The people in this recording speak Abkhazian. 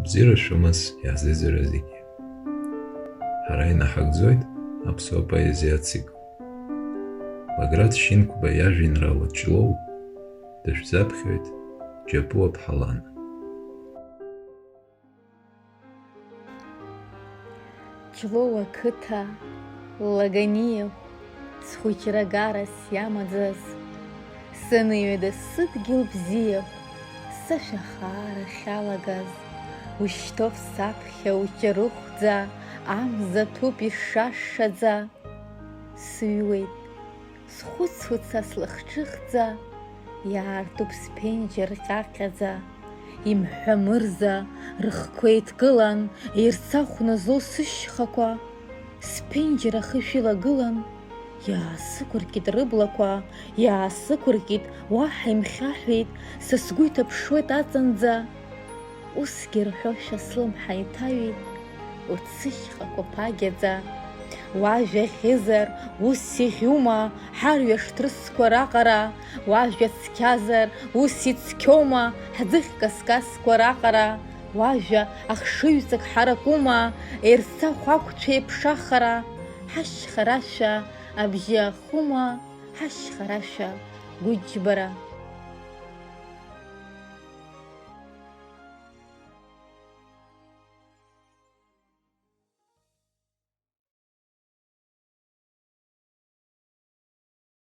Бзира шәымас иаҳзеиӡара зегьы. Ҳара инаҳагӡоит аԥсуа поезиа ацикл. Баграт Шьынқәба иажәеинраала Ҷлоу дышәзаԥхьоит Џьапуа-ԥҳа Лана. Ҷлоу ақыҭа, Лаганиахә, схәыҷра гарас иамаӡаз, саныҩда сыдгьыл бзиахә, сашәа-хаара ахьалагаз, ушьҭоуп саԥхьа уҷарыхәӡа, амза ҭәуп ишашаӡа. Сыҩуеит, схәыц-хәыц са слахҿыхӡа, иаартуп сԥенџьыр ҟьаҟьаӡа. Имҳәа мырза рыхқәа еидкылан, ирцахәны злоу сышьхақәа, сԥенџьыр ахышә илагылан, иаасықәыркит рыблақәа, иаасықәыркит, уаҳа имхьаҳәеит, са сгәы иҭаԥшуеит аҵанӡа. Усгьы рҳәошәа слымҳа иҭаҩит, уцышьхақәа ԥагьаӡа. Уажәа ӷьызар, ус иӷьума, ҳарҩаш ҭрысқәа раҟара, уажәа цқьазар, ус ицқьоума, ҳӡыхь каскасқәа раҟара, уажәа ахшыҩҵак ҳаракума, ерцахә ақәцәа еиԥшахара, ҳашьхарашәа абжьы ахума, ҳашьхарашәа гәыџьбара.